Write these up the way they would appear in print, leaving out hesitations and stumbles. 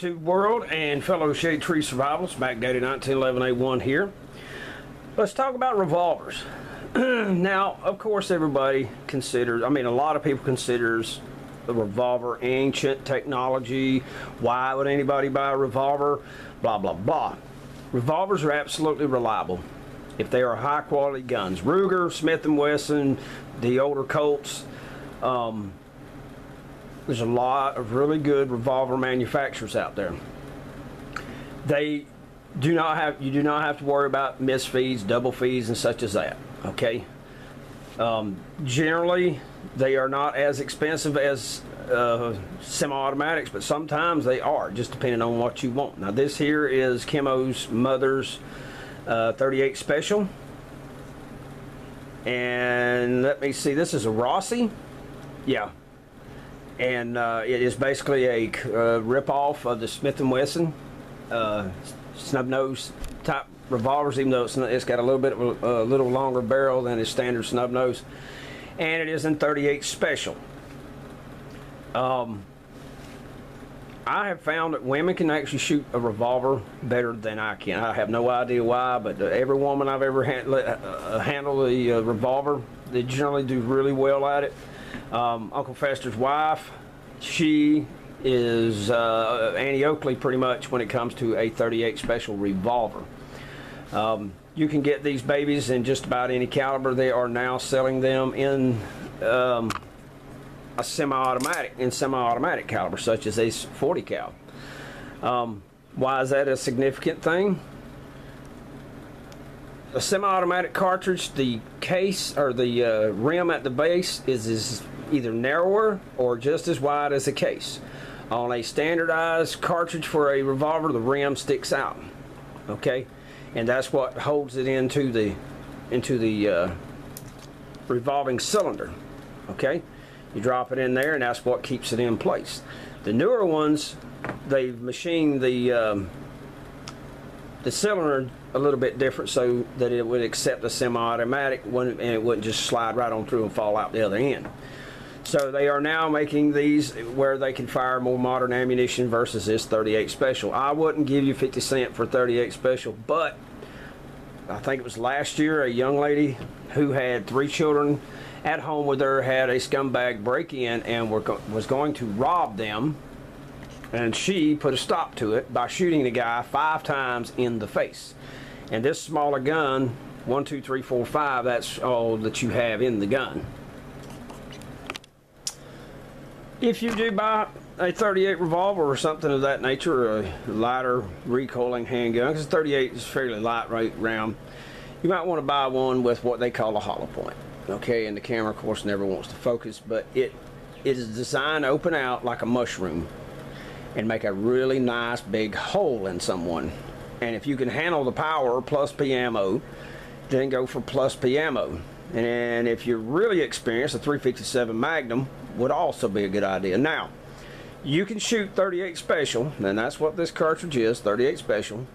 YouTube world and fellow Shade Tree Survivals, backdated 1911A1 here. Let's talk about revolvers. Now, of course, everybody considers, a lot of people considers the revolver ancient technology. Why would anybody buy a revolver? Blah, blah, blah. Revolvers are absolutely reliable if they are high quality guns. Ruger, Smith & Wesson, the older Colts. There's a lot of really good revolver manufacturers out there. You do not have to worry about misfeeds, double feeds, and such as that. Okay. Generally, they are not as expensive as semi-automatics, but sometimes they are, just depending on what you want. Now, this here is Chemo's mother's 38 Special, and let me see. This is a Rossi, yeah. And it is basically a rip-off of the Smith & Wesson snub-nose type revolvers, even though it's got a little bit of a little longer barrel than its standard snub-nose. And it is in 38 Special. I have found that women can actually shoot a revolver better than I can. I have no idea why, but every woman I've ever handled the revolver, they generally do really well at it. Uncle Fester's wife, she is Annie Oakley pretty much when it comes to a 38 Special revolver. You can get these babies in just about any caliber. They are now selling them in a semi-automatic caliber, such as a 40 cal. Why is that a significant thing? A semi-automatic cartridge, the case or the rim at the base is either narrower or just as wide as the case. On a standardized cartridge for a revolver, the rim sticks out. Okay, and that's what holds it into the revolving cylinder. Okay, you drop it in there, and that's what keeps it in place. The newer ones, they've machined the cylinder a little bit different so that it would accept a semi-automatic and it wouldn't just slide right on through and fall out the other end. So they are now making these where they can fire more modern ammunition versus this 38 Special. I wouldn't give you 50 cents for 38 Special, but I think it was last year a young lady who had 3 children at home with her had a scumbag break in and was going to rob them, and she put a stop to it by shooting the guy 5 times in the face. And this smaller gun, 1, 2, 3, 4, 5, that's all that you have in the gun. If you do buy a 38 revolver or something of that nature, or a lighter recoiling handgun, because 38 is fairly lightweight round, you might want to buy one with what they call a hollow point. Okay, and the camera, of course, never wants to focus, but it is designed to open out like a mushroom and make a really nice big hole in someone. And if you can handle the power plus P ammo, then go for plus P ammo. And if you're really experienced, a 357 Magnum would also be a good idea. Now, you can shoot 38 Special, and that's what this cartridge is, 38 Special,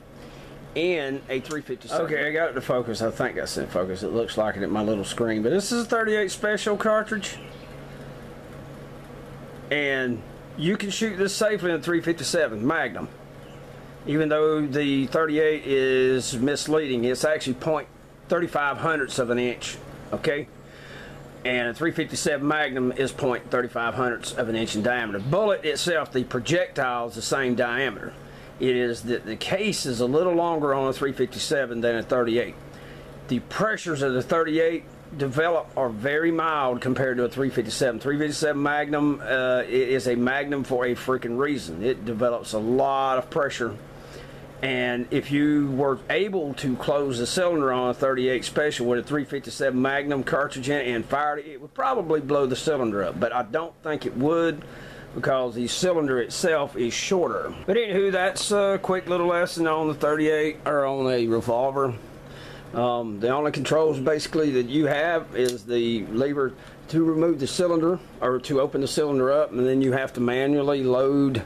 in a 357. Okay, I got it to focus. I think that's in focus. It looks like it at my little screen. But this is a 38 Special cartridge, and you can shoot this safely in a 357 Magnum. Even though the 38 is misleading, it's actually 0.35 of an inch. Okay, and a 357 Magnum is 0.35 of an inch in diameter. Bullet itself, the projectile is the same diameter. It is that the case is a little longer on a 357 than a 38. The pressures of the 38 are very mild compared to a 357. 357 Magnum is a Magnum for a freaking reason. It develops a lot of pressure. And if you were able to close the cylinder on a 38 Special with a 357 Magnum cartridge in it and fired it, it would probably blow the cylinder up. But I don't think it would, because the cylinder itself is shorter. But anywho, that's a quick little lesson on the 38 or on a revolver. The only controls basically that you have is the lever to remove the cylinder or to open the cylinder up, and then you have to manually load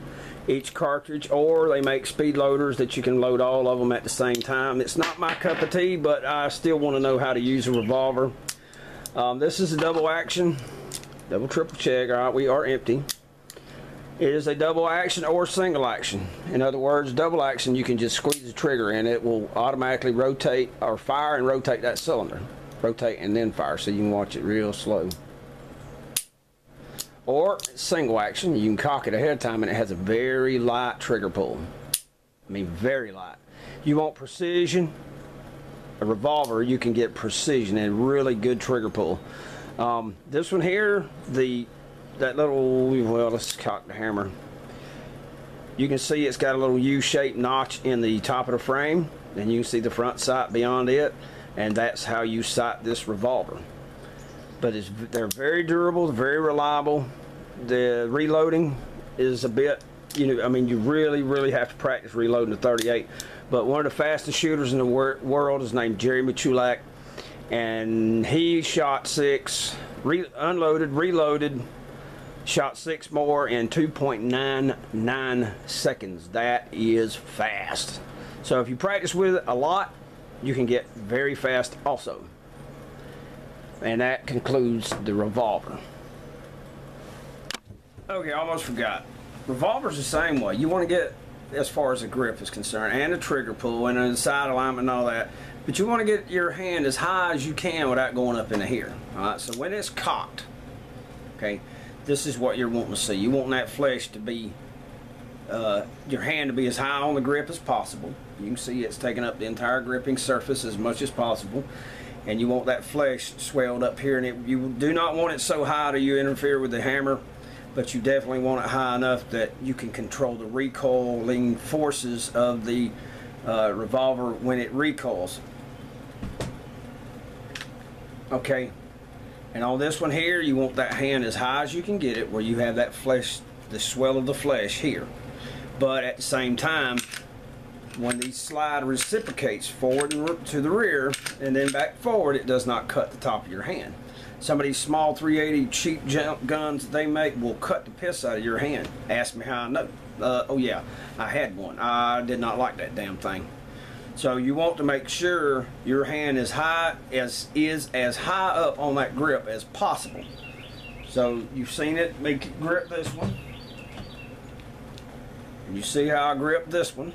each cartridge, or they make speed loaders that you can load all of them at the same time. It's not my cup of tea, but I still want to know how to use a revolver. This is a double action, double triple check. All right, we are empty. It is a double action or single action. In other words, double action, you can just squeeze the trigger and it will automatically rotate or fire and rotate that cylinder. Rotate and then fire, so you can watch it real slow. Or single action, you can cock it ahead of time and it has a very light trigger pull. I mean, very light. You want precision, a revolver, you can get precision and really good trigger pull. This one here, that little, well, let's cock the hammer. You can see it's got a little U-shaped notch in the top of the frame, and you can see the front sight beyond it, and that's how you sight this revolver. But they're very durable, very reliable. The reloading is a bit, I mean, you really have to practice reloading the 38. But one of the fastest shooters in the world is named Jerry Michulak, and he shot 6, unloaded, reloaded, shot 6 more in 2.99 seconds. That is fast. So if you practice with it a lot, you can get very fast also. And that concludes the revolver. Okay, I almost forgot. Revolver's the same way. You want to get as far as the grip is concerned, and the trigger pull, and the side alignment and all that. But you want to get your hand as high as you can without going up into here. Alright, so when it's cocked, okay, this is what you're wanting to see. You want that flesh to be, your hand to be as high on the grip as possible. You can see it's taking up the entire gripping surface as much as possible. And you want that flesh swelled up here, and you do not want it so high that you interfere with the hammer, but you definitely want it high enough that you can control the recoiling forces of the revolver when it recoils. Okay, and on this one here, you want that hand as high as you can get it, where you have that flesh, the swell of the flesh here. But at the same time, when the slide reciprocates forward and to the rear and then back forward, it does not cut the top of your hand. Some of these small 380 cheap junk guns they make will cut the piss out of your hand. Ask me how I know. Oh yeah, I had one. I did not like that damn thing. So you want to make sure your hand is as high up on that grip as possible. So you've seen it, me grip this one. And you see how I grip this one.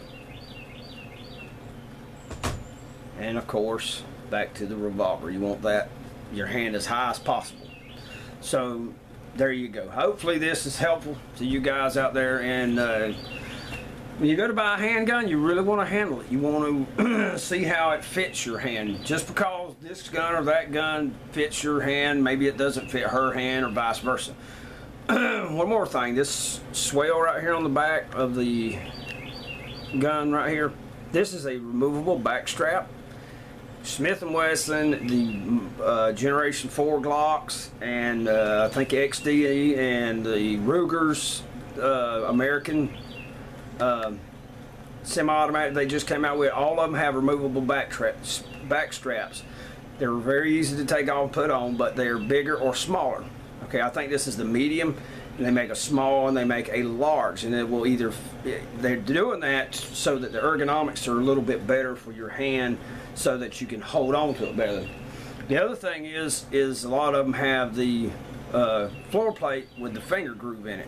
And of course, back to the revolver. You want that, your hand as high as possible. So there you go. Hopefully this is helpful to you guys out there. And when you go to buy a handgun, you really want to handle it. You want to see how it fits your hand. Just because this gun or that gun fits your hand, maybe it doesn't fit her hand or vice versa. One more thing, this swell right here on the back of the gun right here, this is a removable back strap. Smith & Wesson, the Generation 4 Glocks, and I think XD and the Rugers American semi-automatic they just came out with, all of them have removable back straps. They're very easy to take off and put on, but they're bigger or smaller. Okay, I think this is the medium, and they make a small and they make a large, and it will either, they're doing that so that the ergonomics are a little bit better for your hand, so that you can hold on to it better. The other thing is a lot of them have the floor plate with the finger groove in it.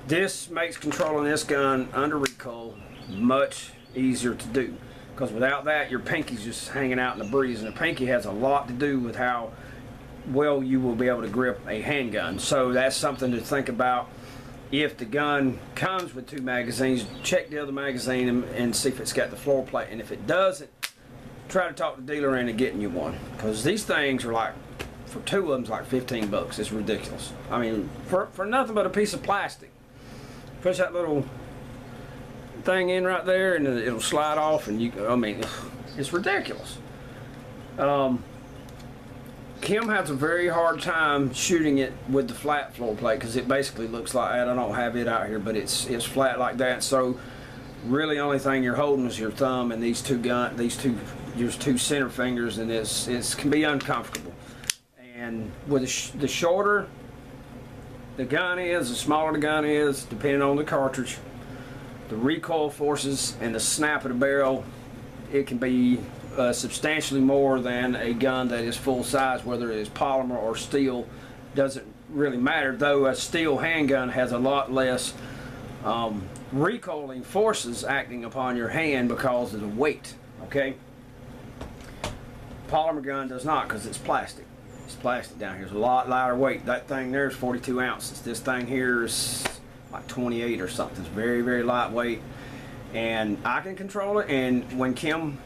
This makes controlling this gun under recoil much easier to do, because without that your pinky's just hanging out in the breeze, and the pinky has a lot to do with how well you will be able to grip a handgun. So that's something to think about. If the gun comes with 2 magazines, check the other magazine and see if it's got the floor plate, and if it doesn't, try to talk the dealer into getting you one, because these things are like, for 2 of them, it's like 15 bucks. It's ridiculous. I mean, for nothing but a piece of plastic. Push that little thing in right there and it'll slide off, and I mean, it's ridiculous. Kim has a very hard time shooting it with the flat floor plate, because it basically looks like that. I don't have it out here, but it's flat like that. So really, only thing you're holding is your thumb and these two center fingers, and it can be uncomfortable. And with the shorter the gun is, the smaller the gun is, depending on the cartridge, the recoil forces and the snap of the barrel, it can be substantially more than a gun that is full size, whether it is polymer or steel. Doesn't really matter, though a steel handgun has a lot less recoiling forces acting upon your hand because of the weight. Okay, polymer gun does not, because it's plastic. It's plastic down here. It's a lot lighter weight. That thing there is 42 ounces. This thing here is like 28 or something. It's very, very lightweight, and I can control it. And when Kim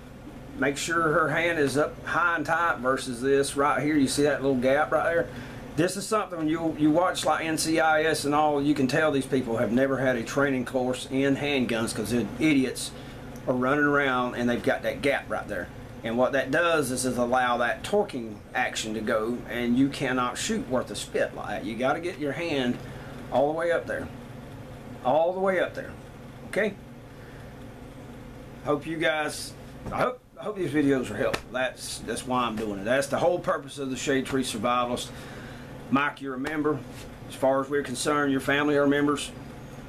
makes sure her hand is up high and tight versus this right here, you see that little gap right there? This is something when you watch like NCIS and all, you can tell these people have never had a training course in handguns, because the idiots are running around and they've got that gap right there. And what that does is allow that torquing action to go, and you cannot shoot worth a spit like that. You got to get your hand all the way up there. All the way up there. Okay? Hope you guys, I hope these videos are helpful. That's why I'm doing it. That's the whole purpose of the Shade Tree Survivalist. Mike, you're a member. As far as we're concerned, your family are members,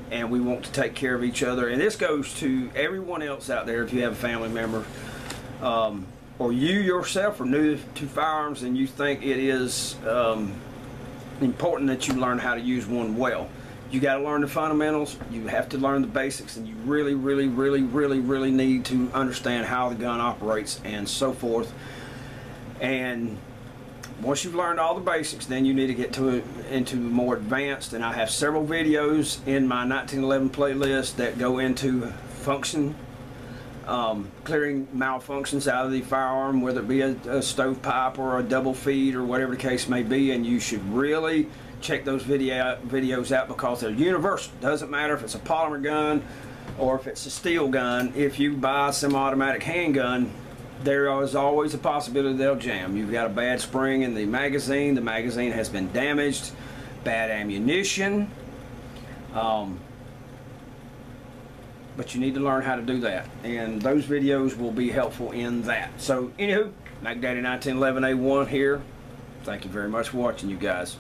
and we want to take care of each other. And this goes to everyone else out there. If you have a family member, or you yourself are new to firearms and you think it is important that you learn how to use one well, you got to learn the fundamentals. You have to learn the basics, and you really, really, really, really, really need to understand how the gun operates and so forth. And once you've learned all the basics, then you need to get into more advanced. And I have several videos in my 1911 playlist that go into function, clearing malfunctions out of the firearm, whether it be a stovepipe or a double feed or whatever the case may be. And you should really check those videos out, because they're universal. Doesn't matter if it's a polymer gun or if it's a steel gun. If you buy a semi-automatic handgun, there is always a possibility they'll jam. You've got a bad spring in the magazine has been damaged, bad ammunition, but you need to learn how to do that, and those videos will be helpful in that. So anywho, MacDaddy 1911A1 here. Thank you very much for watching, you guys.